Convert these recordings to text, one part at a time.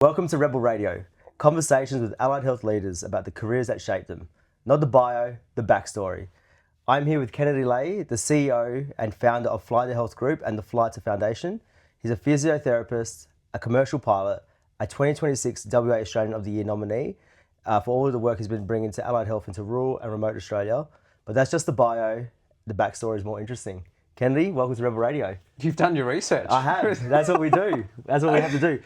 Welcome to Rebel Radio, conversations with allied health leaders about the careers that shaped them. Not the bio, the backstory. I'm here with Kennedy Lay, the CEO and founder of Fly2Health Group and the Fly2 Foundation. He's a physiotherapist, a commercial pilot, a 2026 WA Australian of the Year nominee for all of the work he's been bringing to allied health into rural and remote Australia. But that's just the bio. The backstory is more interesting. Kennedy, welcome to Rebel Radio. You've done your research. I have. That's what we do. That's what we have to do.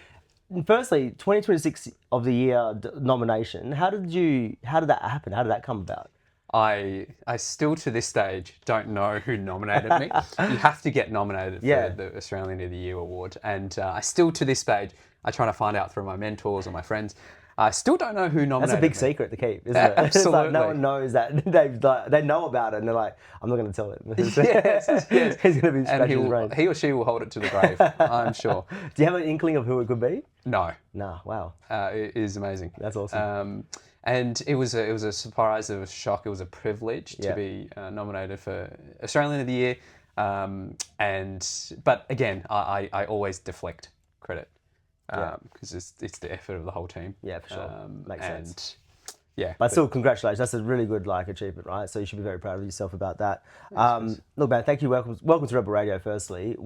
Firstly, 2026 of the year nomination. How did that happen? How did that come about? I still to this stage don't know who nominated me. You have to get nominated for the Australian of the Year award, and I still to this stage I try to find out through my mentors or my friends. I still don't know who nominated me. That's a big secret to keep, isn't it? Absolutely. It's like no one knows that. They know about it, and they're like, I'm not going to tell him. Yes. He's going to be scratching his brain. He or she will hold it to the grave, I'm sure. Do you have an inkling of who it could be? No. Nah, wow. It is amazing. That's awesome. And it was a surprise, it was a shock, it was a privilege to be nominated for Australian of the Year. But again, I always deflect credit because it's the effort of the whole team. Yeah, for sure. Makes sense. Yeah, but still, congratulations. That's a really good achievement, right? So you should be very proud of yourself about that. Look, man, thank you. Welcome to Rebel Radio. Firstly,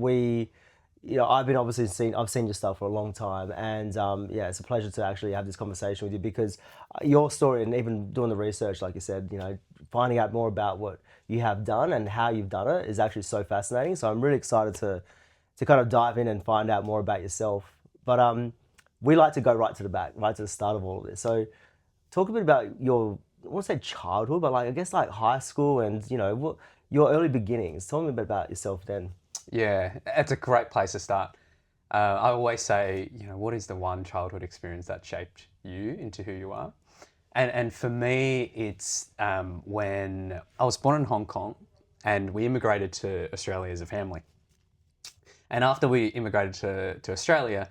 I've seen your stuff for a long time, and it's a pleasure to actually have this conversation with you because your story and even doing the research, like you said, finding out more about what you have done and how you've done it is actually so fascinating. So I'm really excited to kind of dive in and find out more about yourself. But we like to go right to the back, right to the start of all of this. So talk a bit about your, I won't say childhood, but I guess high school and your early beginnings. Tell me a bit about yourself then. Yeah, it's a great place to start. I always say, what is the one childhood experience that shaped you into who you are? And for me, it's when I was born in Hong Kong and we immigrated to Australia as a family. And after we immigrated to Australia,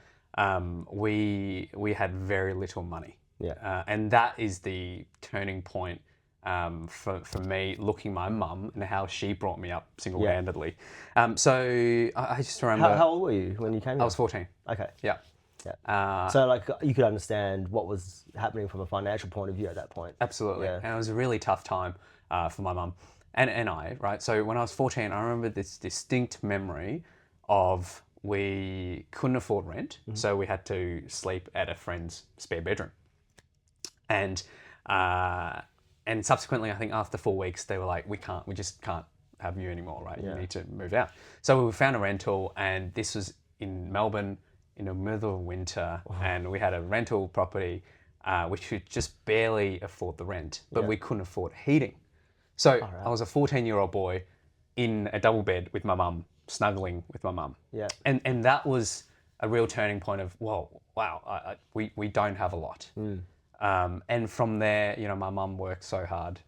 we had very little money. Yeah. And that is the turning point for me, looking my mum and how she brought me up single-handedly. So I just remember... How old were you when you came here? I was 14. Okay. Yeah. So you could understand what was happening from a financial point of view at that point. Absolutely. Yeah. And it was a really tough time for my mum and I, right? So when I was 14, I remember this distinct memory of we couldn't afford rent, so we had to sleep at a friend's spare bedroom. And subsequently, I think after 4 weeks, they were like, we just can't have you anymore, right? Yeah. You need to move out. So we found a rental, and this was in Melbourne in the middle of winter, and we had a rental property which could just barely afford the rent, but we couldn't afford heating. So I was a 14-year-old boy in a double bed with my mum, snuggling with my mum. Yeah. And that was a real turning point of, we don't have a lot. And from there, my mum worked so hard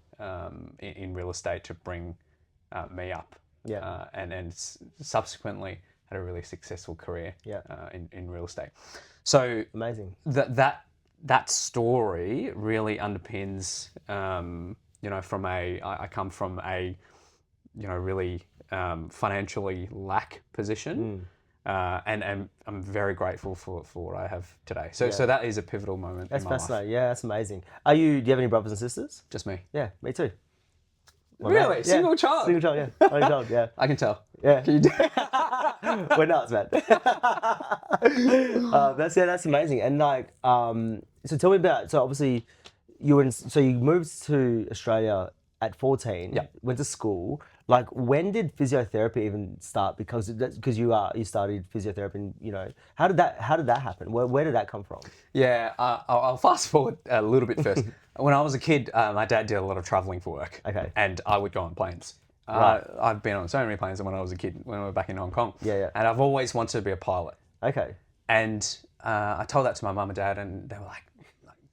in real estate to bring me up. Yeah. And subsequently had a really successful career in real estate. So amazing. That story really underpins, I come from a, really financially lack position. And I'm very grateful for what I have today. So that is a pivotal moment in my life. That's fascinating. Yeah, that's amazing. Do you have any brothers and sisters? Just me. Yeah, me too. Really? Yeah. Single child? Single child, yeah. Only child, yeah. I can tell. Yeah. Can you do We're nuts, man. That's amazing. And so tell me about, so obviously you moved to Australia at 14, went to school. When did physiotherapy even start? Because you studied physiotherapy, and how did that happen? Where did that come from? Yeah, I'll fast forward a little bit first. When I was a kid, my dad did a lot of traveling for work. Okay. And I would go on planes. Right. I've been on so many planes when I was a kid, when we were back in Hong Kong. Yeah. And I've always wanted to be a pilot. Okay. And I told that to my mum and dad, and they were like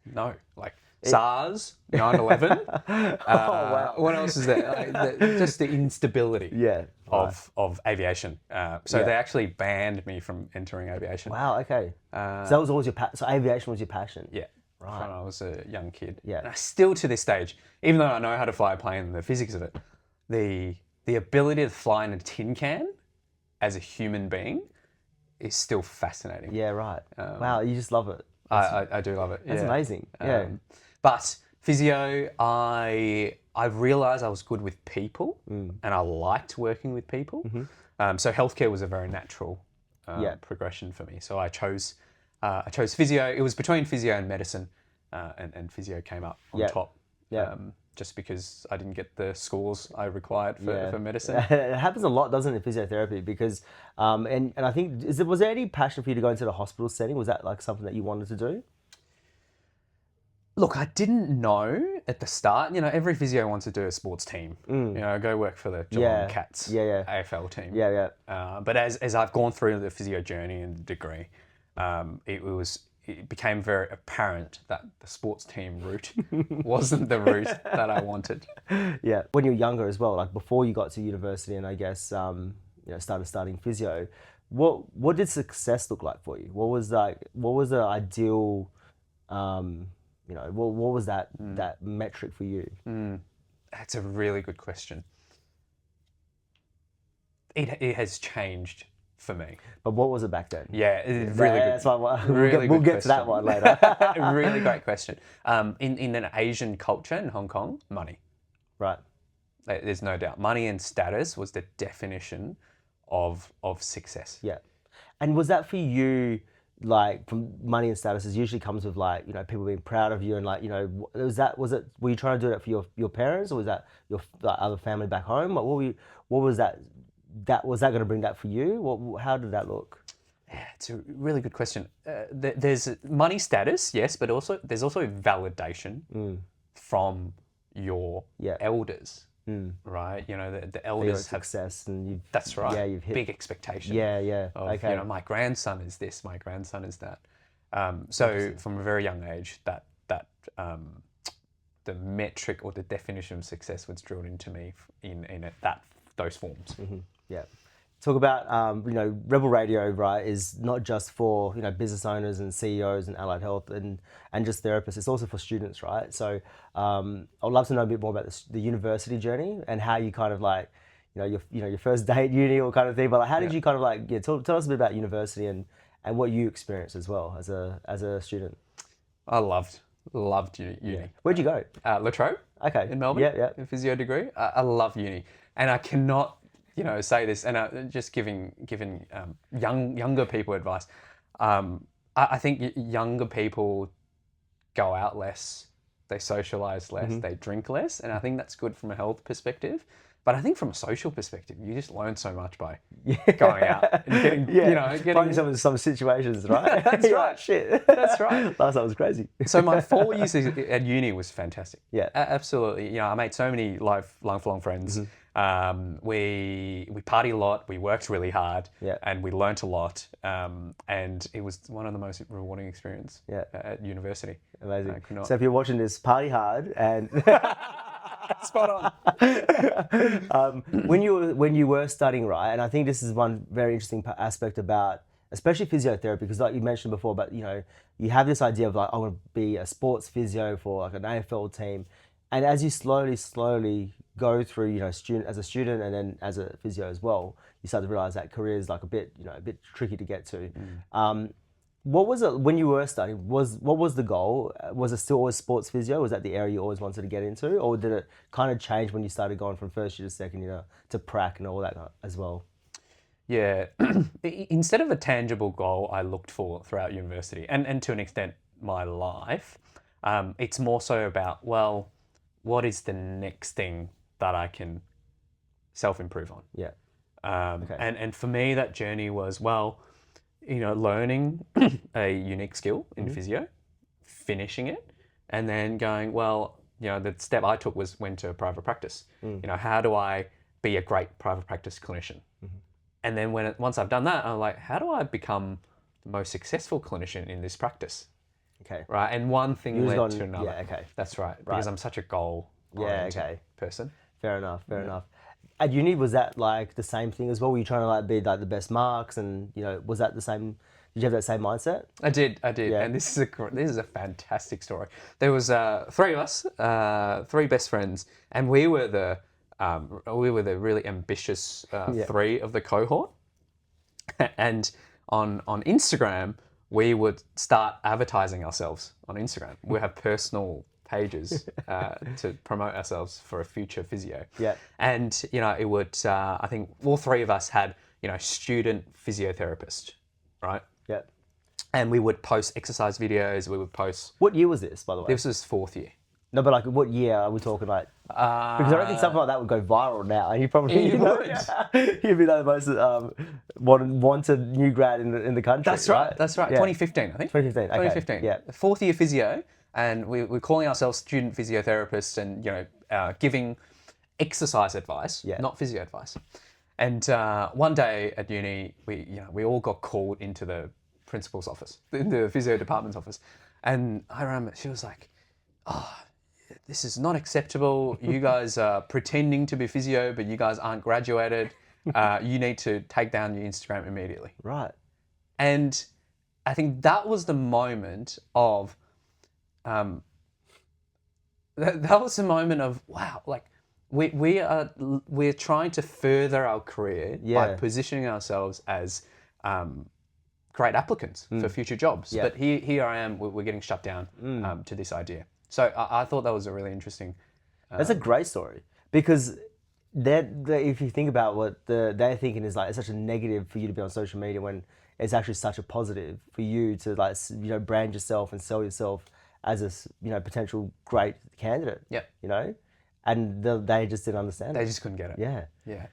no, SARS, 9/11. Wow. What else is there? Just the instability of aviation. So they actually banned me from entering aviation. Wow, okay. So that was always so aviation was your passion? Yeah. Right. When I was a young kid. Yeah. And I still to this stage, even though I know how to fly a plane and the physics of it, the ability to fly in a tin can as a human being is still fascinating. Yeah, right. Wow, you just love it. I do love it. That's yeah. amazing. Yeah. But physio, I realised I was good with people, and I liked working with people. So healthcare was a very natural progression for me. So I chose physio. It was between physio and medicine, and physio came up on top. Just because I didn't get the scores I required for medicine. It happens a lot, doesn't it, in physiotherapy? Because, and I think, was there any passion for you to go into the hospital setting? Was that like something that you wanted to do? Look, I didn't know at the start. You know, every physio wants to do a sports team. You know, go work for the Geelong Cats AFL team. But as I've gone through the physio journey and the degree, it became very apparent that the sports team route wasn't the route that I wanted. Yeah. When you're younger as well, like before you got to university and I guess, started studying physio, what did success look like for you? What was the ideal, what was that metric for you? That's a really good question. It has changed for me. But what was it back then? Yeah, really good. That's we'll get to that one later. Really great question. In an Asian culture in Hong Kong, money. Right. There's no doubt. Money and status was the definition of success. Yeah. And was that for you, like, from money and status usually comes with, like, people being proud of you and, like, were you trying to do that for your parents, or was that your other family back home? Like, what was that? Was that going to bring that for you? How did that look? Yeah, it's a really good question. There's money status, yes, but there's also validation from your elders, right? The elders have success, and that's right. Yeah, you've hit big expectation. Yeah. Okay. My grandson is this, my grandson is that. So from a very young age, that the metric or the definition of success was drilled into me in those forms. Yeah. Talk about, Rebel Radio, right, is not just for, business owners and CEOs and allied health and just therapists. It's also for students, right? So I'd love to know a bit more about the university journey and how you kind of like, your first day at uni or kind of thing. But like, how did you kind of like, tell us a bit about university and what you experienced as well as a student. I loved uni. Yeah. Where'd you go? La Trobe. Okay. In Melbourne. Yeah. In physio degree. I love uni, and I cannot, say this, and just giving younger people advice. I think younger people go out less, they socialize less, they drink less, and I think that's good from a health perspective. But I think from a social perspective, you just learn so much by going out and getting finding some situations, right? That's right. Shit. That's right. Last time was crazy. So my 4 years at uni was fantastic. Yeah. Absolutely. I made so many lifelong friends. We partied a lot, we worked really hard, and we learnt a lot. And it was one of the most rewarding experiences at university. Amazing. So if you're watching this, party hard and spot on. When you were studying, right, and I think this is one very interesting aspect about, especially physiotherapy, because like you mentioned before, but you have this idea of like, I want to be a sports physio for like an AFL team, and as you slowly go through, as a student and then as a physio as well, you start to realize that career is like a bit tricky to get to. What was it when you were studying? What was the goal? Was it still always sports physio? Was that the area you always wanted to get into, or did it kind of change when you started going from first year to second year to prac and all that as well? Yeah, instead of a tangible goal I looked for throughout university and to an extent my life, it's more so about, well, what is the next thing that I can self-improve on? Yeah. Okay. And for me, that journey was, learning a unique skill in physio, finishing it, and then going, the step I took went to private practice. How do I be a great private practice clinician? And then once I've done that, I'm like, how do I become the most successful clinician in this practice? Okay. Right. And one thing led to another. Yeah. Okay. That's right. Because I'm such a goal-oriented person. Fair enough. At uni, was that like the same thing as well? Were you trying to like be like the best marks, and was that the same? Did you have that same mindset? I did. Yeah. And this is a fantastic story. There was 3 of us, 3 best friends, and we were the really ambitious 3 of the cohort. And on Instagram, we would start advertising ourselves on Instagram. We have personal pages to promote ourselves for a future physio. Yeah. And, you know, it would, I think all three of us had, you know, student physiotherapist, right? Yeah. And we would post exercise videos. We would post. What year was this, by the way? This was 4th year. No, but like, what year are we talking about? Because I don't think something like that would go viral now, and you probably It would. You'd be like the most wanted new grad in the country. That's right. That's right. Yeah. 2015, I think. 2015. Okay. 2015. Yeah. 4th year physio, and we're calling ourselves student physiotherapists, and you know, giving exercise advice, not physio advice. And one day at uni, we all got called into the principal's office, in the physio department's office, and I remember she was like, "Oh, this is not acceptable. You guys are pretending to be physio, but you guys aren't graduated. You need to take down your Instagram immediately." Right. And I think that was the moment of, that was the moment of, wow, like we're trying to further our career by positioning ourselves as great applicants for future jobs. But here I am, we're getting shut down to this idea. So I thought that was a really interesting. That's a great story, because if you think about what they're thinking is like, it's such a negative for you to be on social media when it's actually such a positive for you to, like, you know, brand yourself and sell yourself as a, you know, potential great candidate. Yeah. You know, and they just didn't understand. They just couldn't get it. Yeah. Yeah.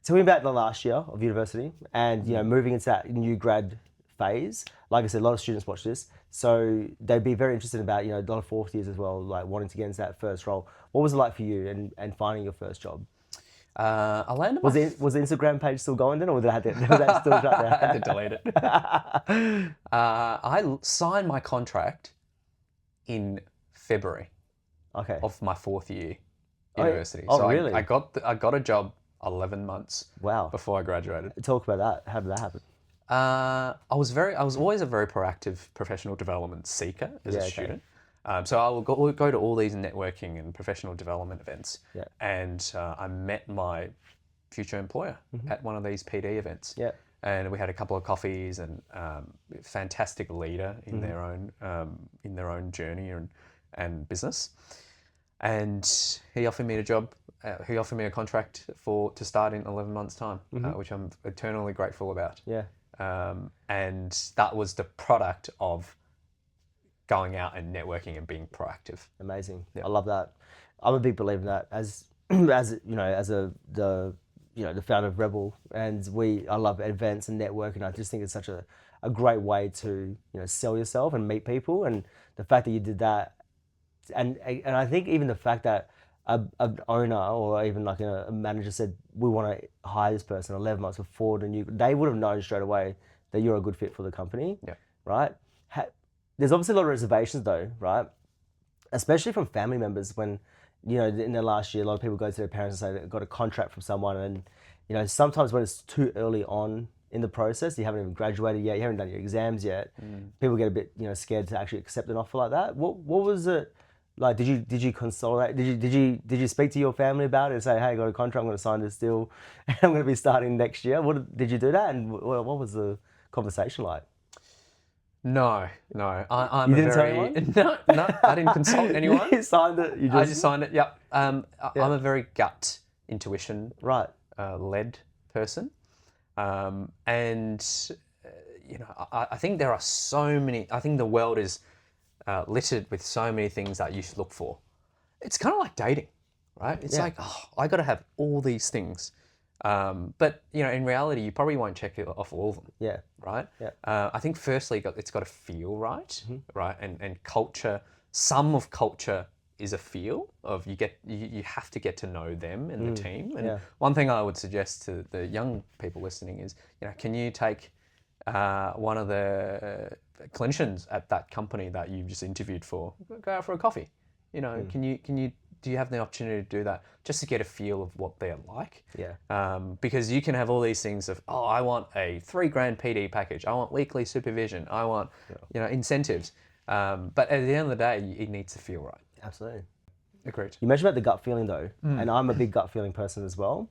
Tell me about the last year of university and, you know, moving into that new grad phase. Like I said, a lot of students watch this, so they'd be very interested about, you know, a lot of 4th years as well, like wanting to get into that first role. What was it like for you and finding your first job? I landed. Was the Instagram page still going then, or was that still shut down? I had to delete it. I signed my contract in February of my 4th year university. Oh, so really? I got a job 11 months before I graduated. Talk about that. How did that happen? I was always a very proactive professional development seeker as a student. So I would go to all these networking and professional development events. Yeah. And I met my future employer at one of these PD events. Yeah. And we had a couple of coffees, and fantastic leader in their own journey and business. And he offered me a job. He offered me a contract to start in 11 months' time, which I'm eternally grateful about. Yeah. And that was the product of going out and networking and being proactive. Amazing. Yeah. I love that. I'm a big believer in that as you know, as the founder of Rebel, and I love events and networking. I just think it's such a great way to, you know, sell yourself and meet people, and the fact that you did that, and I think even the fact that an owner or even like a manager said, we want to hire this person 11 months before they would have known straight away that you're a good fit for the company. Yeah. Right? There's obviously a lot of reservations though, right? Especially from family members when, you know, in their last year, a lot of people go to their parents and say they've got a contract from someone, and, you know, sometimes when it's too early on in the process, you haven't even graduated yet, you haven't done your exams yet, people get a bit, you know, scared to actually accept an offer like that. What was it like? Did you consolidate? Did you speak to your family about it and say, hey, I got a contract, I'm going to sign this deal, and I'm going to be starting next year? Did you do that, and what was the conversation like? No. I'm you didn't tell anyone? No, I didn't consult anyone. You signed it. I just signed it. Yep. I'm a very gut intuition led person, and you know, I think there are so many. I think the world is littered with so many things that you should look for. It's kind of like dating, right? It's like, oh, I got to have all these things. But, you know, in reality, you probably won't check it off all of them. Yeah. Right? Yeah. I think firstly, it's got to feel right, right? And culture, some of culture is a feel of you have to get to know them and the team. And one thing I would suggest to the young people listening is, you know, can you take one of the clinicians at that company that you've just interviewed for, go out for a coffee? You know, do you have the opportunity to do that just to get a feel of what they're like? Yeah. Because you can have all these things of, oh, I want a $3,000 PD package. I want weekly supervision. I want, you know, incentives. But at the end of the day, it needs to feel right. Absolutely. Agreed. You mentioned about the gut feeling though, and I'm a big gut feeling person as well.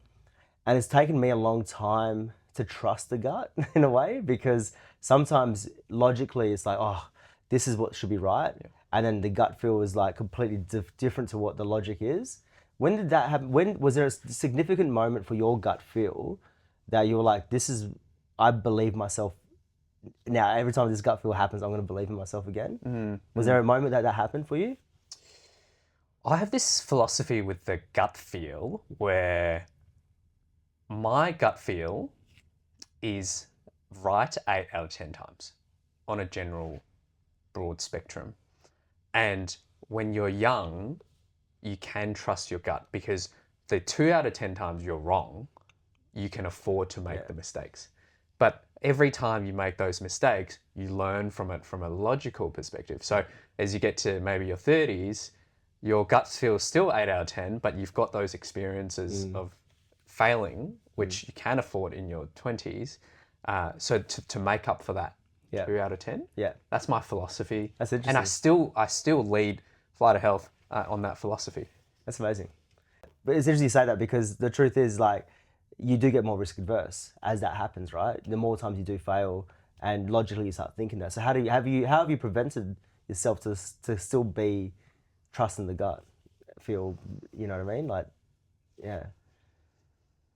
And it's taken me a long time to trust the gut in a way, because sometimes logically it's like, oh, this is what should be right, and then the gut feel is like completely different to what the logic is. When did that happen? When was there a significant moment for your gut feel that you were like, this is, I believe myself now, every time this gut feel happens, I'm going to believe in myself again? Was there a moment that happened for you? I have this philosophy with the gut feel where my gut feel is right 8 out of 10 times on a general broad spectrum. And when you're young, you can trust your gut, because the 2 out of 10 times you're wrong, you can afford to make the mistakes. But every time you make those mistakes, you learn from it from a logical perspective. So as you get to maybe your 30s, your gut feels still 8 out of 10, but you've got those experiences of failing, which you can afford in your 20s. So to make up for that 2 out of 10, that's my philosophy. That's interesting. And I still lead Fly2Health on that philosophy. That's amazing. But it's interesting you say that, because the truth is, like, you do get more risk adverse as that happens, right? The more times you do fail, and logically you start thinking that. So how have you prevented yourself to still be trusting the gut feel? You know what I mean? Like, yeah.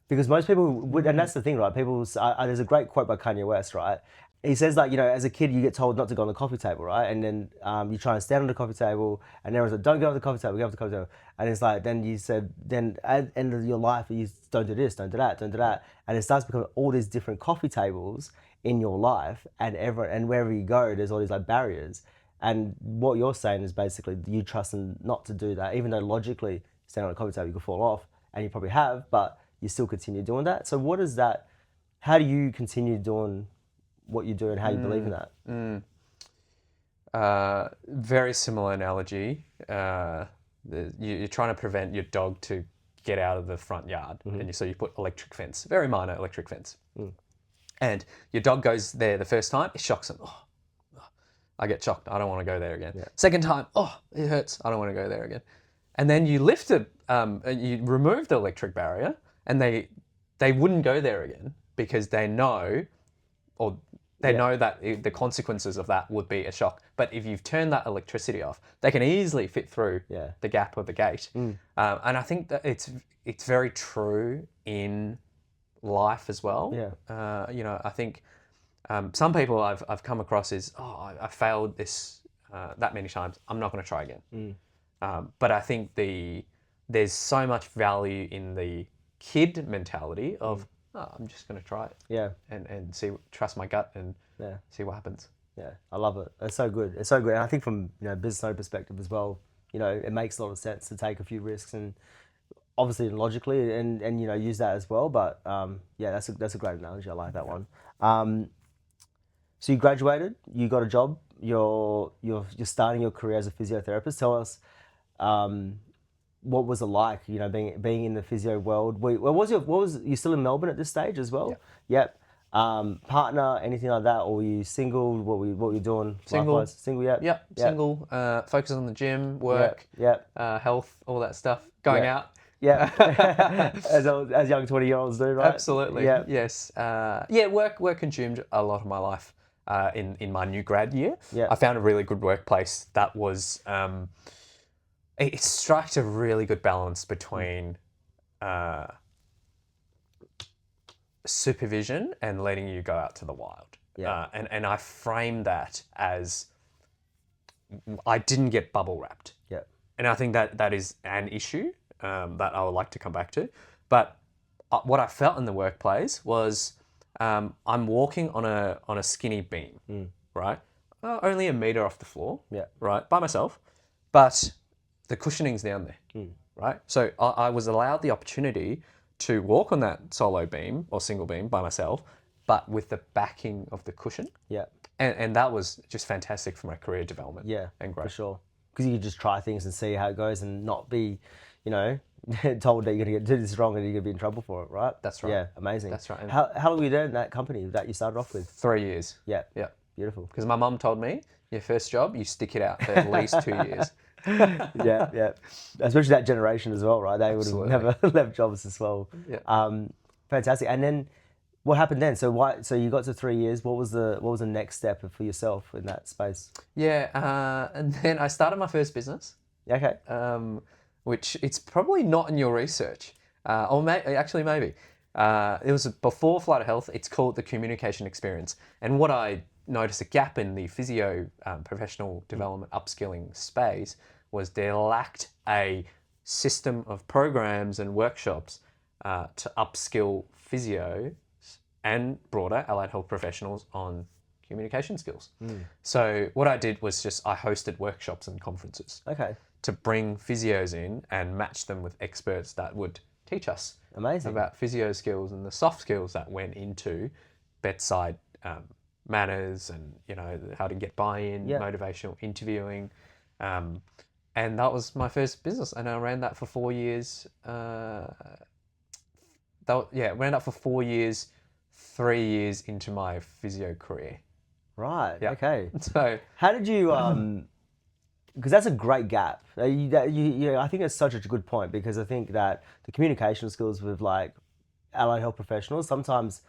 Because most people would, and that's the thing, right? People, there's a great quote by Kanye West, right? He says, like, you know, as a kid, you get told not to go on the coffee table, right? And then you try and stand on the coffee table, and everyone's like, don't go on the coffee table, go on the coffee table. And it's like, then you said, then at the end of your life, you don't do this, don't do that, don't do that. And it starts becoming all these different coffee tables in your life, and wherever you go, there's all these like barriers. And what you're saying is basically you trust them not to do that, even though logically, standing on a coffee table, you could fall off, and you probably have, but you still continue doing that. So what is that? How do you continue doing what you do, and how you believe in that? Very similar analogy. You're trying to prevent your dog to get out of the front yard, and so you put electric fence, very minor electric fence. And your dog goes there the first time, it shocks him. Oh, I get shocked, I don't want to go there again. Second time, oh, it hurts, I don't want to go there again. And then you lift it, you remove the electric barrier, and they wouldn't go there again, because they know, or they know that the consequences of that would be a shock. But if you've turned that electricity off, they can easily fit through the gap of the gate. And I think that it's very true in life as well. You know, I think some people I've come across is, oh, I failed this that many times, I'm not going to try again. But I think there's so much value in the kid mentality of, oh, I'm just going to try it. And trust my gut and see what happens. Yeah, I love it. It's so good. It's so good. And I think from, you know, business owner perspective as well, you know, it makes a lot of sense to take a few risks, and obviously logically, and you know, use that as well. But yeah, that's a great analogy. I like that one. So you graduated, you got a job, you're starting your career as a physiotherapist. Tell us, what was it like, you know, being in the physio world? What was you still in Melbourne at this stage as well? Yep. Partner, anything like that, or were you single? What were you doing? Single. Life-wise? Single, Yep. Single. Focus on the gym, work, health, all that stuff. Going out. Yeah. as young 20-year-olds do, right? Absolutely. Yeah. Yes. Work consumed a lot of my life in my new grad year. I found a really good workplace that was it struck a really good balance between supervision and letting you go out to the wild. And I framed that as I didn't get bubble wrapped. And I think that is an issue that I would like to come back to. But what I felt in the workplace was I'm walking on a skinny beam, right? Only a meter off the floor, right, by myself, but the cushioning's down there, right? So I was allowed the opportunity to walk on that solo beam or single beam by myself, but with the backing of the cushion. And that was just fantastic for my career development. And growth. For sure. Because you could just try things and see how it goes, and not be, you know, told that you're going to do this wrong and you're going to be in trouble for it, right? That's right. Yeah, amazing. That's right. How long were you there in that company that you started off with? 3 years. Yeah. Beautiful. Because my mum told me, your first job, you stick it out for at least 2 years. Yeah. Especially that generation as well, right? They would have never left jobs as well. Fantastic. And then what happened then? So so you got to 3 years. What was the next step for yourself in that space? Yeah, and then I started my first business, Okay. which it's probably not in your research, actually maybe. It was before Fly2Health. It's called the Communication Experience. And what I noticed a gap in the physio professional development upskilling space was there lacked a system of programs and workshops to upskill physio and broader allied health professionals on communication skills. So what I did was I hosted workshops and conferences Okay. to bring physios in and match them with experts that would teach us Amazing. about physio skills and the soft skills that went into bedside manners and, how to get buy-in, motivational interviewing. And that was my first business. And I ran that for 4 years. Ran that for 4 years, 3 years into my physio career. Right. Yeah. Okay. So How did you? Because that's a great gap. I think it's such a good point, because I think that the communication skills with like allied health professionals, sometimes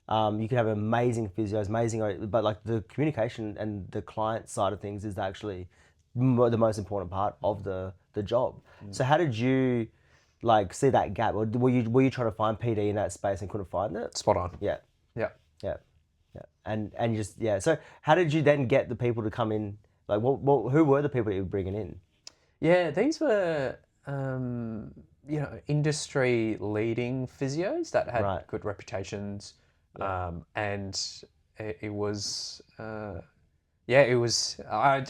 you can have amazing physios, but like the communication and the client side of things is actually the most important part of the job. So how did you like see that gap? Or were you trying to find PD in that space and couldn't find it? spot on. Yeah. Yeah. Yeah. Yeah. And just, yeah. So how did you then get the people to come in? Like, who were the people that you were bringing in? Yeah, these were, industry leading physios that had Right. good reputations. And it was, I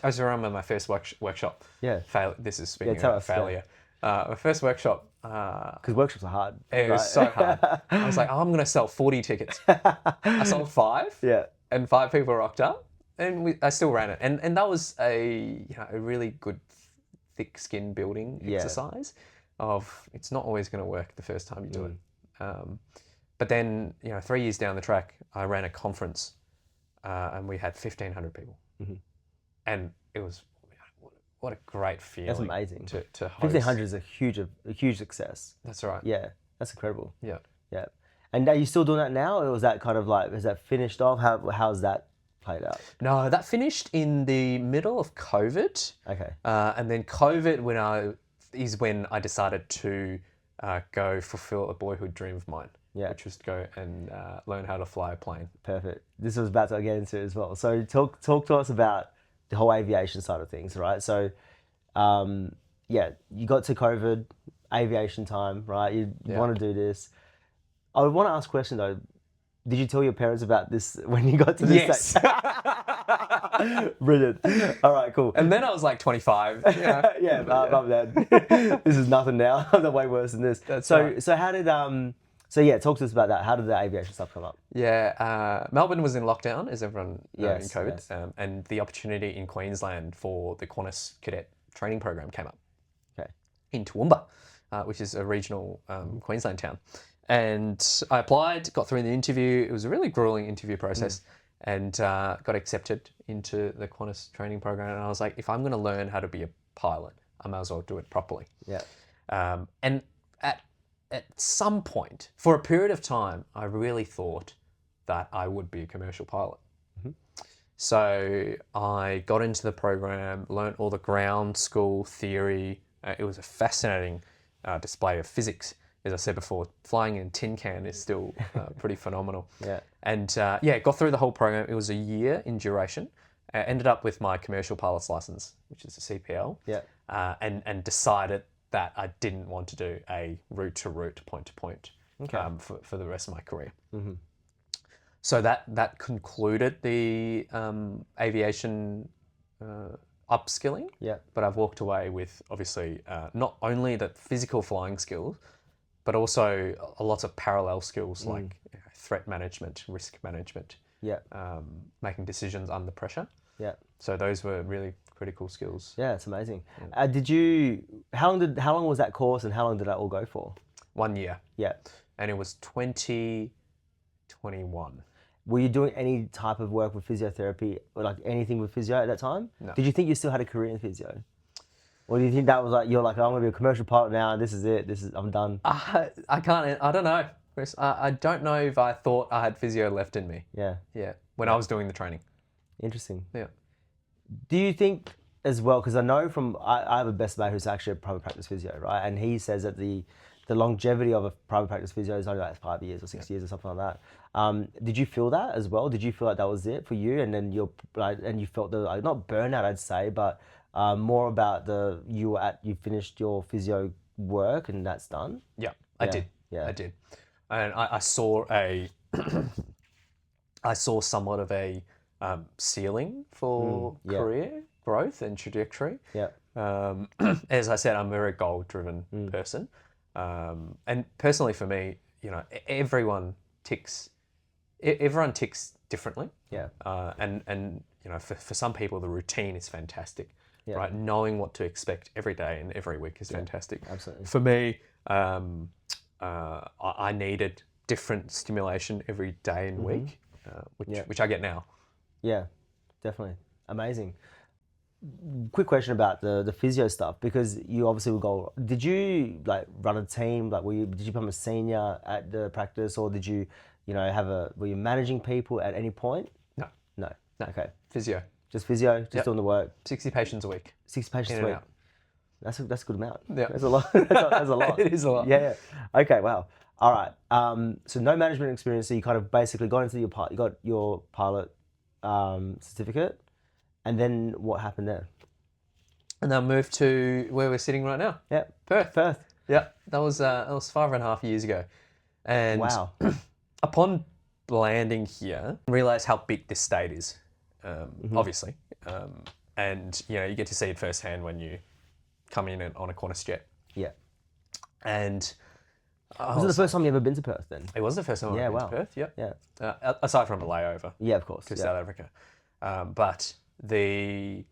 just remember my first workshop. Yeah. This is speaking tell about us, yeah. failure. My first workshop, Because workshops are hard. it was so hard. I was like, I'm going to sell 40 tickets. I sold 5. Yeah. And 5 people rocked up, and I still ran it. And that was a really good thick skin building exercise of it's not always going to work the first time you do it. But then, 3 years down the track, I ran a conference and we had 1,500 people. And it was, what a great feeling. That's amazing. To host. 1,500 is a huge success. That's right. Yeah. That's incredible. Yeah. Yeah. And are you still doing that now? Or was that kind of like, is that finished off? How's that played out? No, that finished in the middle of COVID. Okay. And then COVID is when I decided to go fulfill a boyhood dream of mine. Yeah. Which was to go and learn how to fly a plane. Perfect. This was about to get into it as well. So talk to us about the whole aviation side of things, right? So, you got to COVID, aviation time, right? You want to do this. I would want to ask a question though. Did you tell your parents about this when you got to this Yes. stage? Brilliant. All right, cool. And then I was like 25. Yeah, mum and dad. This is nothing now. I'm way worse than this. That's so, right. so how did talk to us about that. How did the aviation stuff come up? Yeah, Melbourne was in lockdown, as everyone knows, in COVID. Yes. And the opportunity in Queensland for the Qantas cadet training program came up. Okay. In Toowoomba, which is a regional Queensland town. And I applied, got through the interview. It was a really grueling interview process and got accepted into the Qantas training program. And I was like, if I'm going to learn how to be a pilot, I might as well do it properly. Yeah. And at some point, for a period of time, I really thought that I would be a commercial pilot. So I got into the program, learned all the ground school theory. It was a fascinating display of physics. As I said before, flying in a tin can is still pretty phenomenal. Yeah. And got through the whole program. It was a year in duration. Ended up with my commercial pilot's license, which is a CPL. Yeah. And decided that I didn't want to do a route-to-route, point-to-point for the rest of my career. So that concluded the aviation upskilling. Yeah. But I've walked away with, obviously, not only the physical flying skills, but also a lot of parallel skills like threat management, risk management, making decisions under pressure. Yeah. So those were really critical skills. Yeah, it's amazing. How long was that course and how long did that all go for? 1 year. Yeah. And it was 2021. Were you doing any type of work with physiotherapy or like anything with physio at that time? No. Did you think you still had a career in physio? Or do you think that was like, you're like, I'm going to be a commercial pilot now and this is it, I'm done? I don't know. Chris, I don't know if I thought I had physio left in me. Yeah. Yeah, when I was doing the training. Interesting. Yeah. Do you think as well, because I know from, I have a best mate who's actually a private practice physio, right? And he says that the longevity of a private practice physio is only like 5 years or 6 years or something like that. Did you feel that as well? Did you feel like that was it for you? And then and you felt the, like, not burnout, I'd say, but more about you finished your physio work and that's done? Yeah, I did. Yeah. I did. And I saw I saw somewhat of a ceiling for career growth and trajectory. Yeah. As I said, I'm a very goal-driven person. And personally for me, everyone ticks differently. Yeah. And for some people, the routine is fantastic. Yeah. Right? Knowing what to expect every day and every week is fantastic. Absolutely. For me, I needed different stimulation every day and week, which I get now. Yeah, definitely. Amazing. Quick question about the physio stuff, because you obviously will go. Did you like run a team? Like, did you become a senior at the practice, or did you, were you managing people at any point? No. No. Okay. Physio. Just physio, just doing the work. 60 patients a week. 60 patients In a and week. out. That's a good amount. Yeah. That's a lot. That's a lot. It is a lot. Yeah. Okay. Wow. All right. So no management experience. So you kind of basically got into you got your pilot certificate, and then what happened there? And then moved to where we're sitting right now. Yeah. Perth. Yeah. That was 5.5 years ago. And Wow. upon landing here, I realised how big this state is, obviously. And, you get to see it firsthand when you come in on a Qantas jet. Yeah. And Was it the first time you ever been to Perth then? it was the first time I've been to Perth, yeah. Yeah. Aside from a layover Yeah, of course. to Yeah. South Africa. But the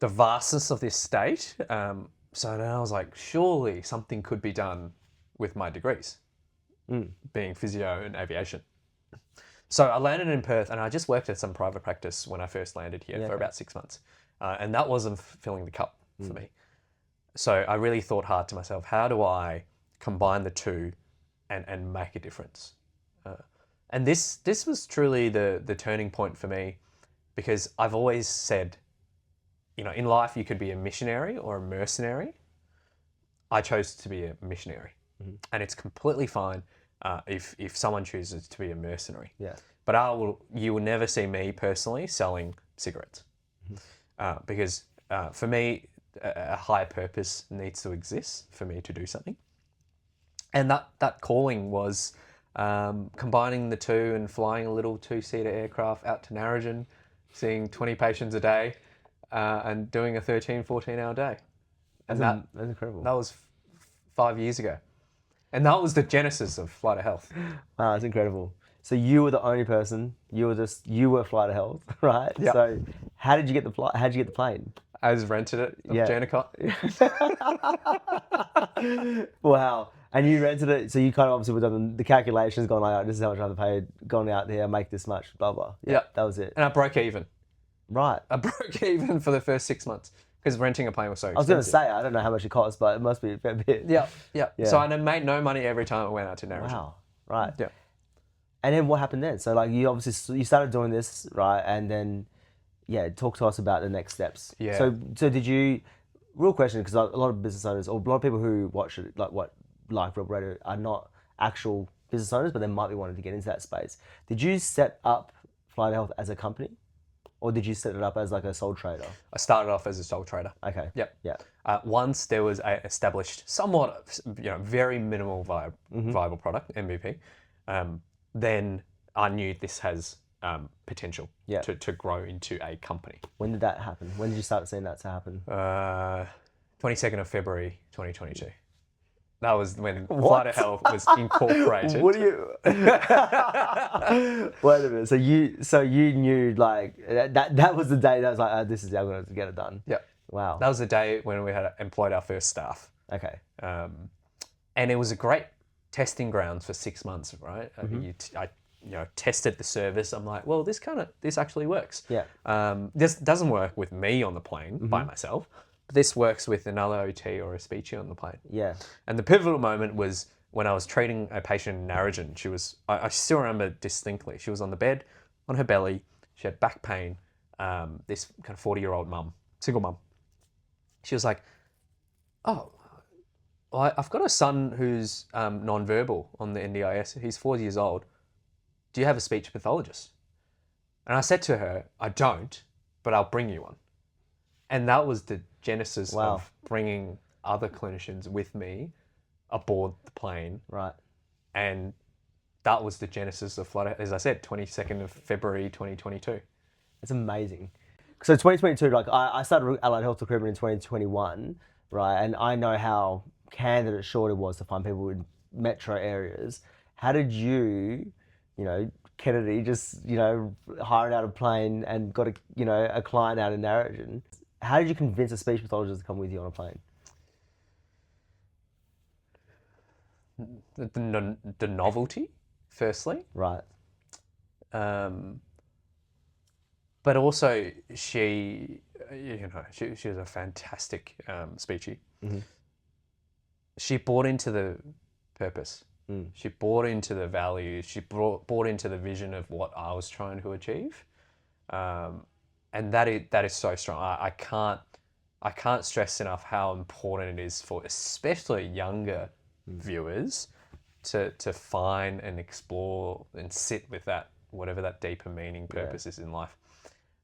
vastness of this state, so then I was like, surely something could be done with my degrees, being physio and aviation. So I landed in Perth, and I just worked at some private practice when I first landed here for about 6 months. And that wasn't filling the cup for me. So I really thought hard to myself, how do I combine the two and make a difference? And this was truly the turning point for me, because I've always said, in life you could be a missionary or a mercenary. I chose to be a missionary. And it's completely fine if someone chooses to be a mercenary. Yeah. But you will never see me personally selling cigarettes, because for me, a higher purpose needs to exist for me to do something. And that calling was combining the two and flying a little 2-seater aircraft out to Narrogin, seeing 20 patients a day, and doing a 13, 14-hour day. And That's incredible. that was 5 years ago. And that was the genesis of Fly2Health. Wow, that's incredible. So you were the only person. You were Fly2Health, right? Yeah. So how did you get the flight? How did you get the plane? I just rented it of Janicott. Wow. And you rented it, so you kind of obviously were done the calculations, going like, this is how much I have to pay, going out there, make this much, blah, blah. Yeah. That was it. And I broke even. Right. I broke even for the first 6 months because renting a plane was so expensive. I was going to say, I don't know how much it cost, but it must be a fair bit. Yeah. Yeah. So I made no money every time I went out to Narrogin. Wow. Right. Yeah. And then what happened then? So like you obviously, you started doing this, right? And then, talk to us about the next steps. Yeah. So did you, real question, because a lot of business owners, or a lot of people who watch it, like Rob Radio, are not actual business owners, but they might be wanting to get into that space. Did you set up Fly2Health as a company, or did you set it up as like a sole trader? I started off as a sole trader. Okay. Yep. Yeah. Once there was a established, somewhat, very minimal viable product, MVP, then I knew this has potential to grow into a company. When did that happen? When did you start seeing that to happen? 22nd of February, 2022. That was when Fly2Health was incorporated. What do you? Wait a minute. So you knew like that was the day that was like, this is how I'm going to get it done. Yeah. Wow. That was the day when we had employed our first staff. Okay. And it was a great testing grounds for 6 months, right? I tested the service. I'm like, well, this actually works. Yeah. This doesn't work with me on the plane by myself. This works with another OT or a speechie on the plane. Yeah. And the pivotal moment was when I was treating a patient in Narrogin. I still remember distinctly. She was on the bed, on her belly. She had back pain. This kind of 40-year-old mum, single mum. She was like, "Oh, I've got a son who's non-verbal on the NDIS. He's 4 years old. Do you have a speech pathologist?" And I said to her, "I don't, but I'll bring you one." And that was the genesis Wow. of bringing other clinicians with me aboard the plane. Right. And that was the genesis of Flutter, as I said, 22nd of February 2022. It's amazing. So 2022, like I started allied health recruitment in 2021, right? And I know how candidate short it was to find people in metro areas. How did you, Kennedy, just hired out a plane and got a client out in Narrogin? How did you convince a speech pathologist to come with you on a plane? The novelty, firstly. Right. But also she was a fantastic speechy. Mm-hmm. She bought into the purpose. She bought into the values. She bought into the vision of what I was trying to achieve, and that is so strong. I can't stress enough how important it is for especially younger viewers to find and explore and sit with that, whatever that deeper meaning purpose is in life.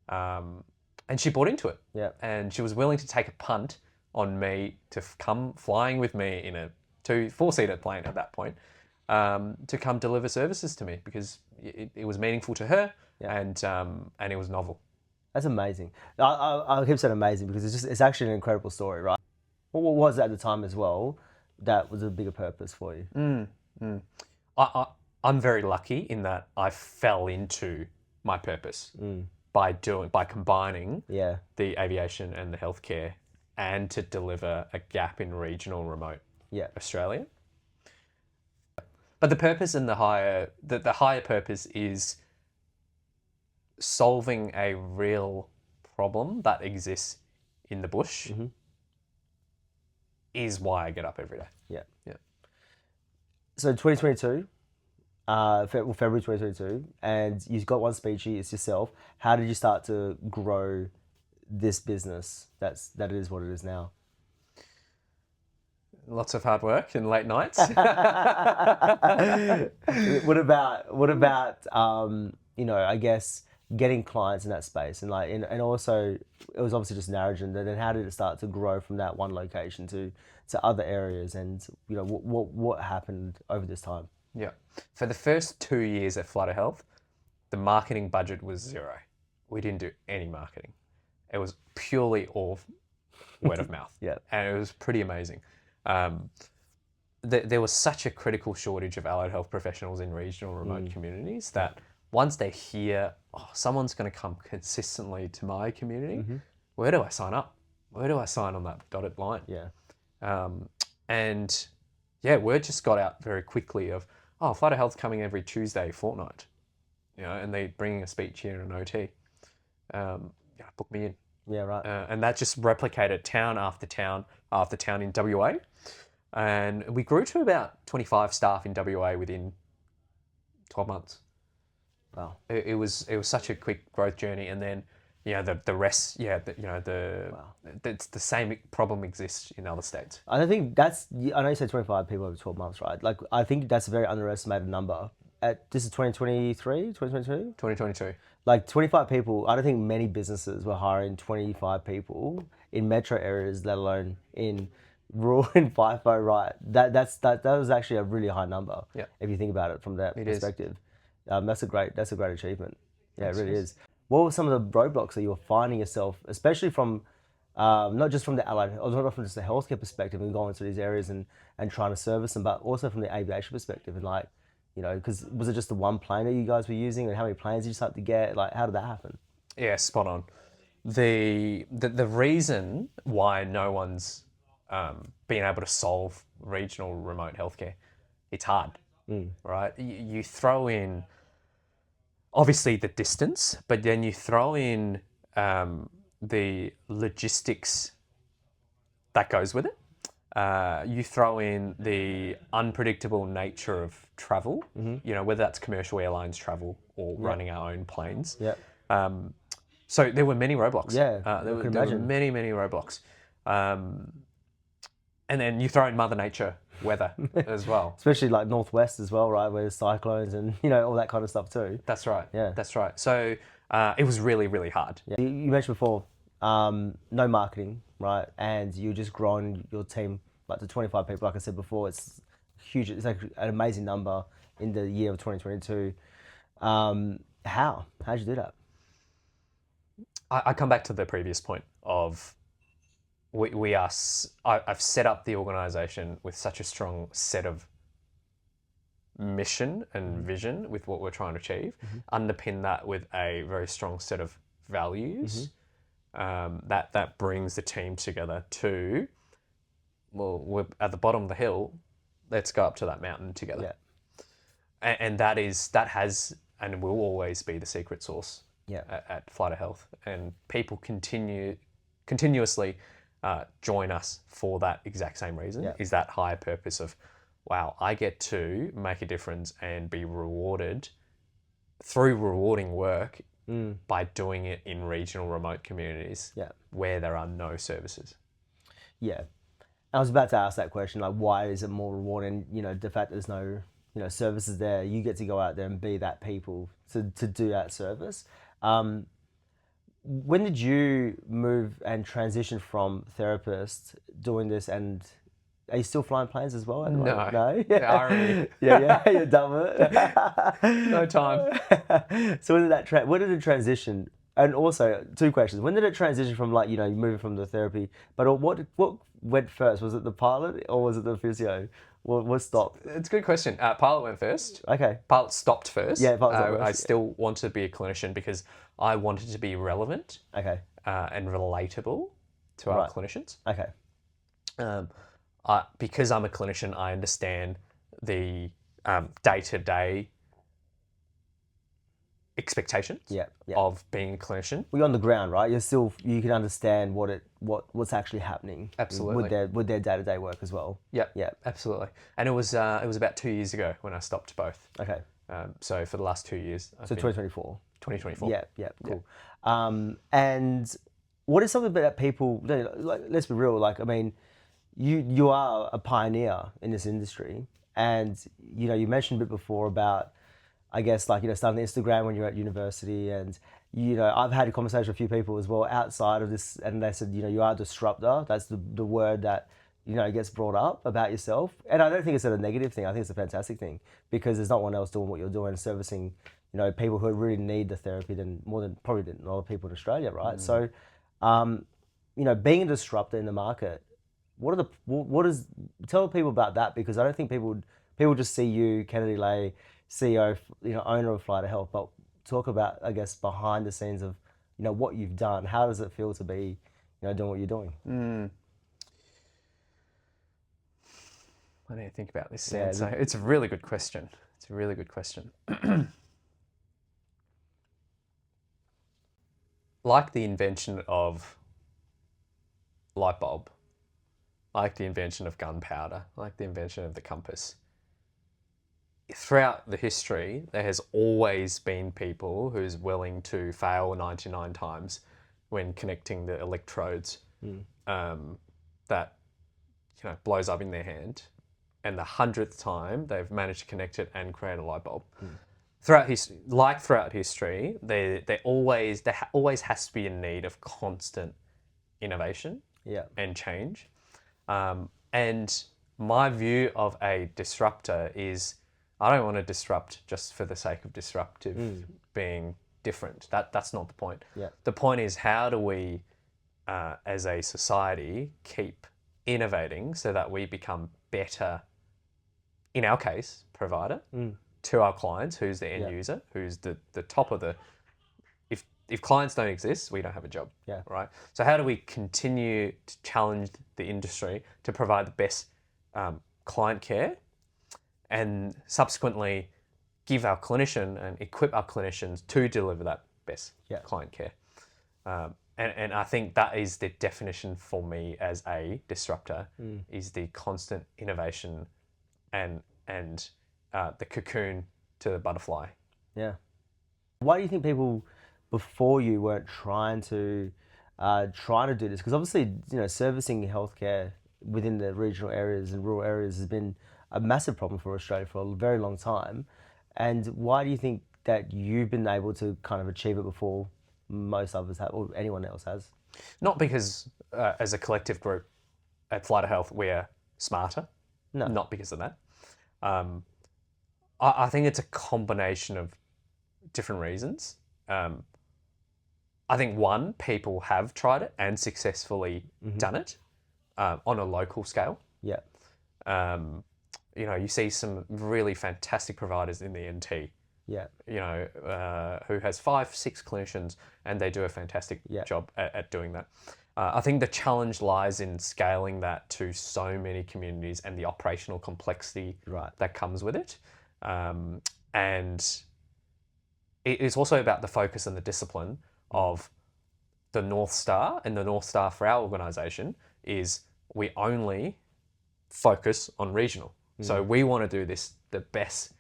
And she bought into it. Yeah. And she was willing to take a punt on me to come flying with me in a four-seater plane at that point, to come deliver services to me because it was meaningful to her, and it was novel. That's amazing. I keep saying amazing because it's actually an incredible story, right? What was it at the time as well that was a bigger purpose for you? I'm very lucky in that I fell into my purpose by combining the aviation and the healthcare, and to deliver a gap in regional remote Australia. But the purpose and the higher purpose is solving a real problem that exists in the bush. Is why I get up every day. Yeah. Yeah. So 2022, February 2022, and you've got one speechy, it's yourself. How did you start to grow this business that is what it is now? Lots of hard work and late nights. What about I guess getting clients in that space, and and also it was obviously just Narrogin. Then how did it start to grow from that one location to other areas, and what happened over this time? Yeah. For the first 2 years at Flutter2Health, the marketing budget was zero. We didn't do any marketing. It was purely all word of mouth. Yeah. And it was pretty amazing. There was such a critical shortage of allied health professionals in regional remote communities that once they hear, someone's going to come consistently to my community, where do I sign up? Where do I sign on that dotted line? Yeah. And word just got out very quickly of, Flutter2Health coming every Tuesday fortnight, and they bringing a speech here and an OT. Book me in. Yeah, right. And that just replicated town after town after town in WA. And we grew to about 25 staff in WA within 12 months. Wow. It was such a quick growth journey. And then, the rest, it's the same problem exists in other states. I don't think I know you said 25 people over 12 months, right? Like, I think that's a very underestimated number. This is 2023, 2022? 2022. Like 25 people, I don't think many businesses were hiring 25 people in metro areas, let alone in rural and FIFO, right? That was actually a really high number. Yeah. If you think about it from that perspective. That's a great achievement. Yeah, it really is. What were some of the roadblocks that you were finding yourself, especially from not just from the allied, or not from just the healthcare perspective and going into these areas and trying to service them, but also from the aviation perspective, and because was it just the one plane that you guys were using, and how many planes did you start to get? Like, how did that happen? Yeah, spot on. The reason why no one's been able to solve regional remote healthcare, it's hard, right? You throw in obviously the distance, but then you throw in the logistics that goes with it. you throw in the unpredictable nature of travel, whether that's commercial airlines travel or running our own planes. Yeah. So there were many roadblocks. Yeah, There I can were imagine. many, many roadblocks. And then you throw in Mother Nature weather as well. Especially like Northwest as well, right? Where there's cyclones and, all that kind of stuff too. That's right. Yeah. That's right. So it was really, really hard. Yeah. You mentioned before, no marketing, right? And you just grown your team like to 25 people. Like I said before, it's huge. It's like an amazing number in the year of 2022. How'd you do that? I come back to the previous point of I've set up the organization with such a strong set of mission and vision with what we're trying to achieve, underpin that with a very strong set of values that brings the team together to, well, we're at the bottom of the hill, let's go up to that mountain together. Yeah. And that has and will always be the secret sauce at Fly2Health. And people continuously join us for that exact same reason, is that higher purpose of, wow, I get to make a difference and be rewarded through rewarding work by doing it in regional remote communities where there are no services. Yeah. I was about to ask that question, like, why is it more rewarding? The fact that there's no, services there, you get to go out there and be that people to do that service. When did you move and transition from therapist doing this, and are you still flying planes as well? No. No? Yeah, already. You're done with it. No time. So when did it transition? And also, two questions. When did it transition from you moving from the therapy, but what went first? Was it the pilot or was it the physio? What stopped? It's a good question. Pilot went first. Okay. Pilot stopped first. Yeah, pilot stopped first. I still wanted to be a clinician because I wanted to be relevant Okay. and relatable to our clinicians. Okay. Because I'm a clinician, I understand the day-to-day expectations of being a clinician. Well, you're on the ground, right? You can understand what's actually happening. Absolutely. With their day-to-day work as well. Yeah, absolutely. And it was about 2 years ago when I stopped both. Okay. So for the last 2 years, So 2024. 2024. Yeah, cool. And what is something that people, let's be real, you are a pioneer in this industry, and you mentioned a bit before about, I guess, starting Instagram when you're at university, and I've had a conversation with a few people as well outside of this, and they said you are a disruptor. That's the word that gets brought up about yourself, and I don't think it's a negative thing. I think it's a fantastic thing, because there's not one else doing what you're doing, servicing people who really need the therapy more than probably a lot of people in Australia, right? So, being a disruptor in the market. Tell people about that, because I don't think people just see you, Kennedy Lay, CEO, owner of Fly2Health, but talk about, I guess, behind the scenes of, what you've done. How does it feel to be, doing what you're doing? I need to think about this answer. It's a really good question. Like the invention of light bulb, like the invention of gunpowder, like the invention of the compass. Throughout the history, there has always been people who's willing to fail 99 times when connecting the electrodes that blows up in their hand, and the 100th time they've managed to connect it and create a light bulb. Throughout history, there always has to be a need of constant innovation and change. And my view of a disruptor is, I don't want to disrupt just for the sake of disruptive being different. That's not the point. Yeah. The point is, how do we, as a society, keep innovating so that we become better, in our case, provider, to our clients, who's the end user, who's the top of the... If clients don't exist, we don't have a job, right? So how do we continue to challenge the industry to provide the best client care, and subsequently give our clinician and equip our clinicians to deliver that best client care? and I think that is the definition for me as a disruptor, is the constant innovation and the cocoon to the butterfly. Yeah. Why do you think people before you weren't trying to do this? Because obviously, servicing healthcare within the regional areas and rural areas has been a massive problem for Australia for a very long time. And why do you think that you've been able to kind of achieve it before most others have, or anyone else has? Not because as a collective group at Fly2Health we're smarter. No. Not because of that. I think it's a combination of different reasons. I think one, people have tried it and successfully done it on a local scale. Yeah. You see some really fantastic providers in the NT. Yeah. Who has 5-6 clinicians, and they do a fantastic job at doing that. I think the challenge lies in scaling that to so many communities and the operational complexity that comes with it. And it is also about the focus and the discipline of the North Star. And the North Star for our organisation is we only focus on regional. So we want to do this the best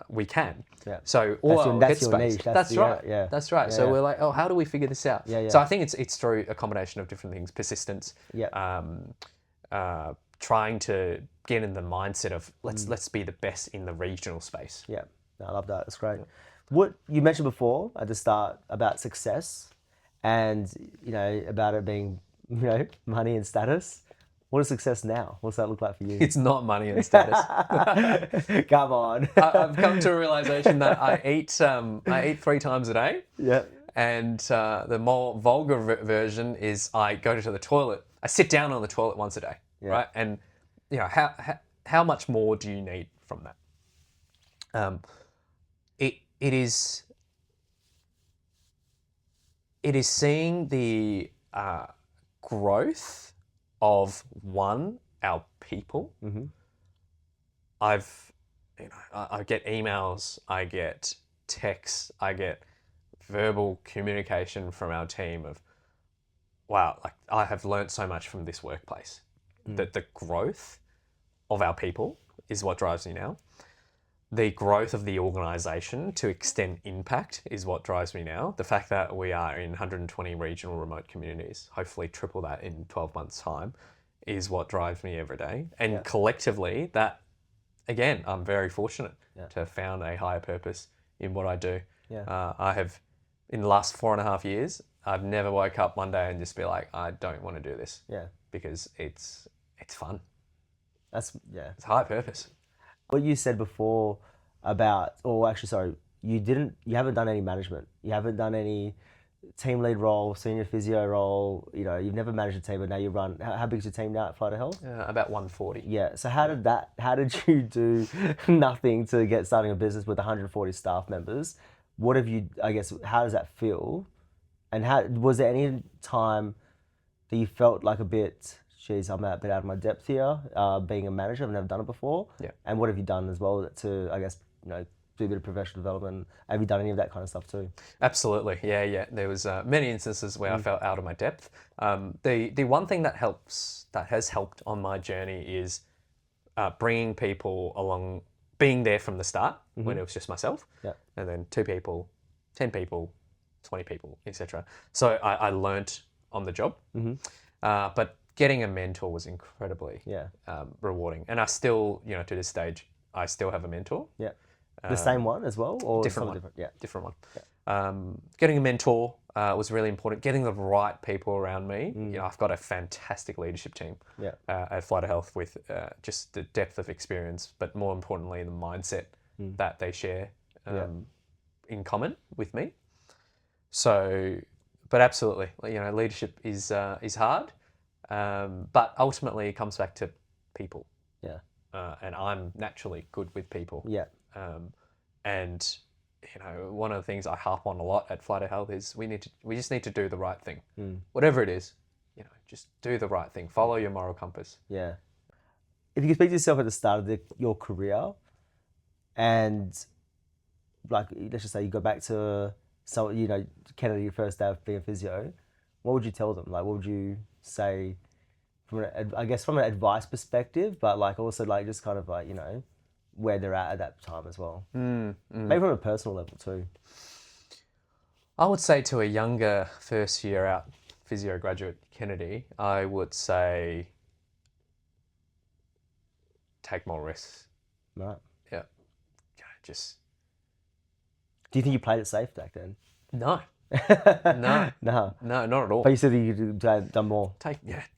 we can. Yeah. So all that's your niche. That's right. Yeah. That's right. So we're like, how do we figure this out? Yeah. So I think it's through a combination of different things: persistence, trying to get in the mindset of let's be the best in the regional space. Yeah. I love that. That's great. What you mentioned before at the start about success, and about it being money and status. What is success now? What's that look like for you? It's not money and status. Come on. I've come to a realization that I eat 3 times a day. Yeah. And the more vulgar version is I go to the toilet. I sit down on the toilet once a day, right? And how much more do you need from that? It is seeing the growth of our people. I get emails, I get texts, I get verbal communication from our team of, wow, like I have learned so much from this workplace. That the growth of our people is what drives me now. The growth of the organisation to extend impact is what drives me now. The fact that we are in 120 regional remote communities, hopefully triple that in 12 months' time, is what drives me every day. And collectively, that, again, I'm very fortunate to have found a higher purpose in what I do. I have, in the last 4.5 years, I've never woke up one day and just be like, I don't want to do this. Yeah. Because it's fun. It's high purpose. What you said before about, or actually, sorry, you haven't done any management. You haven't done any team lead role, senior physio role. You've never managed a team, but now you run. How big is your team now at Fly2Health? About 140. Yeah. So how did you do nothing to get starting a business with 140 staff members? What have you, I guess, how does that feel? And was there any time that you felt like a bit, geez, I'm a bit out of my depth here, being a manager? I've never done it before. Yeah. And what have you done as well to, I guess, do a bit of professional development? Have you done any of that kind of stuff too? Absolutely. Yeah. There was many instances where I felt out of my depth. The one thing that has helped on my journey is bringing people along, being there from the start when it was just myself, and then 2 people, 10 people, 20 people, etc. So I learnt on the job. But getting a mentor was incredibly rewarding. And I still, to this stage, I still have a mentor. Yeah. The same one as well? Or different one. Different? Yeah. Different one. Yeah. Getting a mentor was really important. Getting the right people around me. I've got a fantastic leadership team at Fly2Health with just the depth of experience, but more importantly, the mindset that they share in common with me. So, but absolutely, leadership is hard, but ultimately it comes back to people. Yeah. And I'm naturally good with people. Yeah. And one of the things I harp on a lot at Fly2Health is we just need to do the right thing, whatever it is. Just do the right thing. Follow your moral compass. Yeah. If you could speak to yourself at the start of your career, and like let's just say you go back to Kennedy, your first day of being a physio, what would you tell them? Like, what would you say I guess from an advice perspective, but like also like just kind of like, where they're at that time as well. Maybe from a personal level too. I would say to a younger first year out physio graduate Kennedy, I would say take more risks. Right. Yeah. Just Do you think you played it safe back then? no. No. No, not at all. But you said that you done more.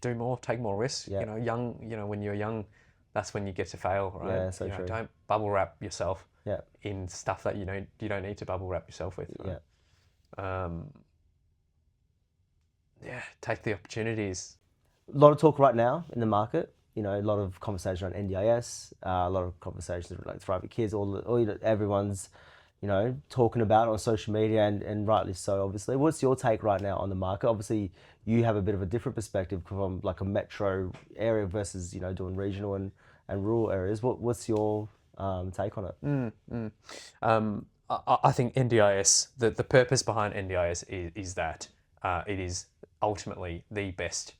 Do more, take more risks. Yeah. When you're young, that's when you get to fail, right? Yeah, so true. Don't bubble wrap yourself Yeah. in stuff that you don't need to bubble wrap yourself with. Right? Yeah. Take the opportunities. A lot of talk right now in the market. A lot of conversation on NDIS, a lot of conversations like Thriving Kids, everyone's, talking about it on social media and rightly so, obviously. What's your take right now on the market? Obviously, you have a bit of a different perspective from like a metro area versus, doing regional and rural areas. What's your take on it? I think NDIS, the purpose behind NDIS is that it is ultimately the best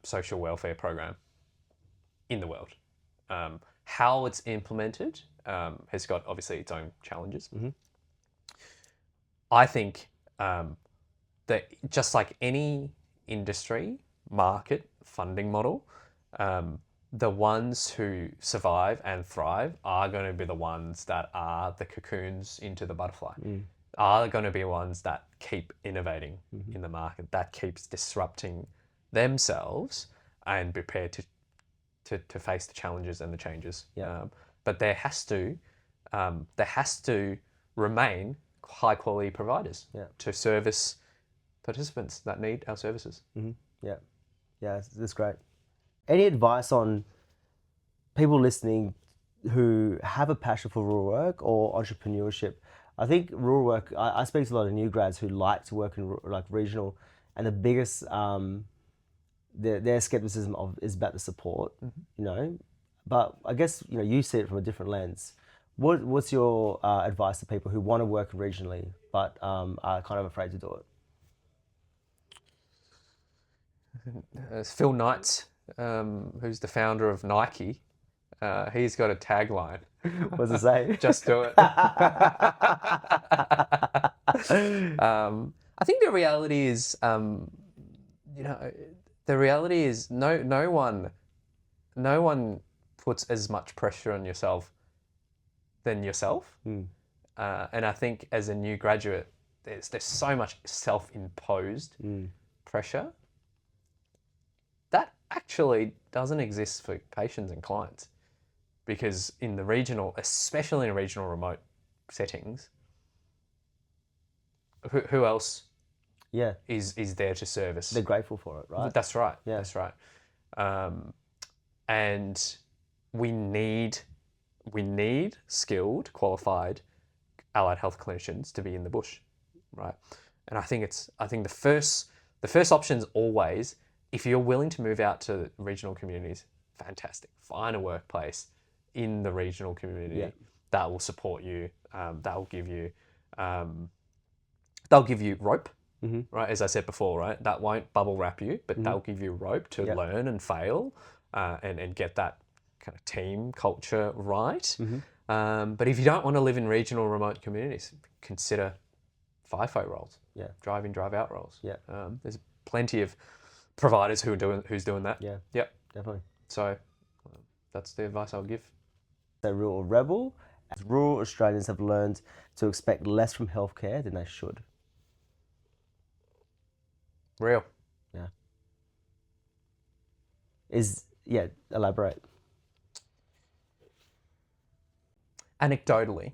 social welfare program in the world. How it's implemented has got obviously its own challenges. I think that just like any industry, market, funding model, the ones who survive and thrive are going to be the ones that are the cocoons into the butterfly, are going to be ones that keep innovating in the market, that keeps disrupting themselves and prepared to face the challenges and the changes. But there has to remain high quality providers to service participants that need our services. Yeah, that's great. Any advice on people listening who have a passion for rural work or entrepreneurship? I think rural work, I speak to a lot of new grads who like to work in like regional, and the biggest their skepticism is about the support, But I guess you see it from a different lens. What's your advice to people who want to work regionally but are kind of afraid to do it? Phil Knight, who's the founder of Nike, he's got a tagline. What's it say? Just do it. I think the reality is, no one puts as much pressure on yourself than yourself. And I think as a new graduate, there's so much self-imposed pressure that actually doesn't exist for patients and clients, because in the regional, especially in regional remote settings, who else is there to service? They're grateful for it, right? That's right. Yeah. That's right. And we need skilled, qualified allied health clinicians to be in the bush, right? And I think the first option is always, if you're willing to move out to regional communities, fantastic. Find a workplace in the regional community that will support you. That will give you they'll give you rope, right? As I said before, right? That won't bubble wrap you, but they'll give you rope to learn and fail and get that kind of team culture right. But if you don't want to live in regional remote communities, consider FIFO roles, drive in, drive out roles. There's plenty of providers who's doing that. Yep, definitely. So that's the advice I'll give. A real rebel, as rural Australians have learned to expect less from healthcare than they should. Real. Elaborate. Anecdotally,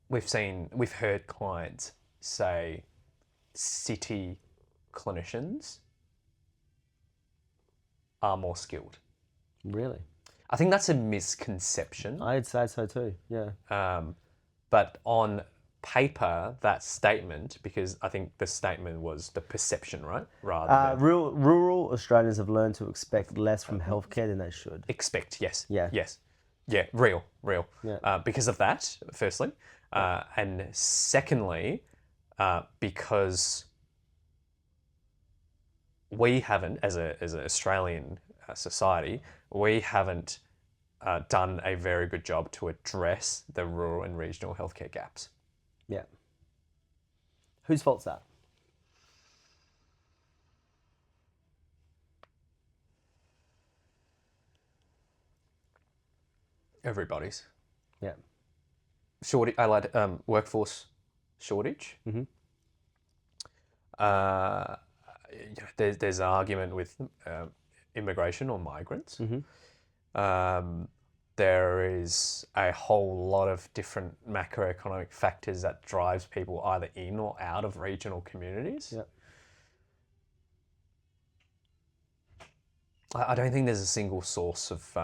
we've heard clients say city clinicians are more skilled. Really? I think that's a misconception. I'd say so too, yeah. But on paper, that statement, because I think the statement was the perception, right? Rather than rural Australians have learned to expect less from healthcare than they should. Expect, yes. Yeah. Yes. Yeah, real. Yeah. Because of that, firstly. And secondly, because we haven't, as an Australian society, we haven't done a very good job to address the rural and regional healthcare gaps. Yeah. Whose fault's that? Everybody's. Yeah. Workforce shortage. Mm-hmm. There's an argument with immigration or migrants. Mm-hmm. There is a whole lot of different macroeconomic factors that drives people either in or out of regional communities. Yeah. I don't think there's a single source of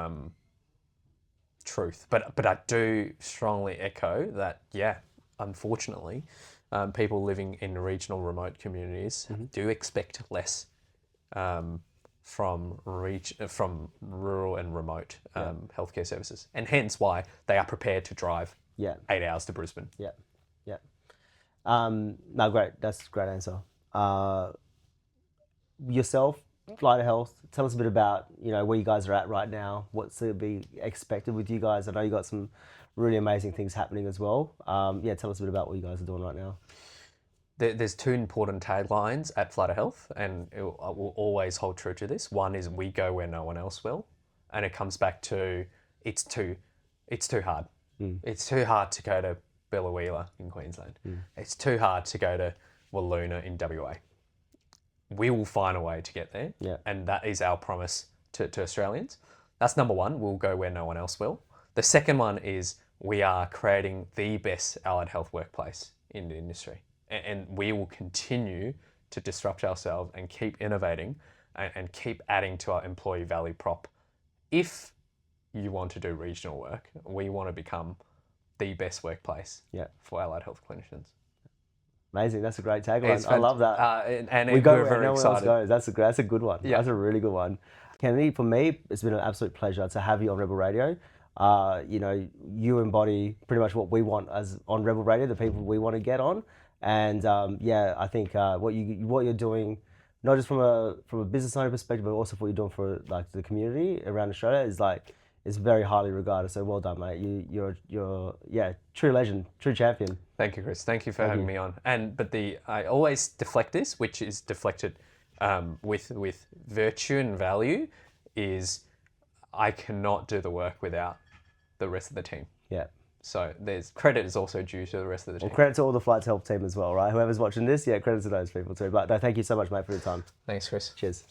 truth, but I do strongly echo that, yeah, unfortunately, people living in regional remote communities do expect less from rural and remote healthcare services, and hence why they are prepared to drive 8 hours to Brisbane. Yeah. Yeah. No, great. That's a great answer. Yourself, Fly2Health, tell us a bit about, where you guys are at right now. What's to be expected with you guys? I know you got some really amazing things happening as well. Tell us a bit about what you guys are doing right now. There's two important taglines at Fly2Health, and I will always hold true to this. One is we go where no one else will, and it comes back to it's too hard. It's too hard to go to Bellawheeler in Queensland. It's too hard to go to Walloona in WA. We will find a way to get there, and that is our promise to Australians. That's number one. We'll go where no one else will. The second one is we are creating the best allied health workplace in the industry. And we will continue to disrupt ourselves and keep innovating and keep adding to our employee value prop. If you want to do regional work, we want to become the best workplace for allied health clinicians. Amazing. That's a great tagline. I love that. We're very no excited. One else goes. That's a good one. Yeah. That's a really good one. Kennedy, for me, it's been an absolute pleasure to have you on Rebel Radio. You embody pretty much what we want as on Rebel Radio, the people we want to get on. And I think what you're doing, not just from a business owner perspective, but also what you're doing for like the community around Australia is very highly regarded. So well done, mate. You're true legend, true champion. Thank you, Chris. Thank you for having me on. I always deflect this, which is deflected with virtue and value, is I cannot do the work without the rest of the team. Yeah. So credit is also due to the rest of the team. Well, credit to all the Fly2Health team as well, right? Whoever's watching this, credit to those people too. But no, thank you so much, mate, for your time. Thanks, Chris. Cheers.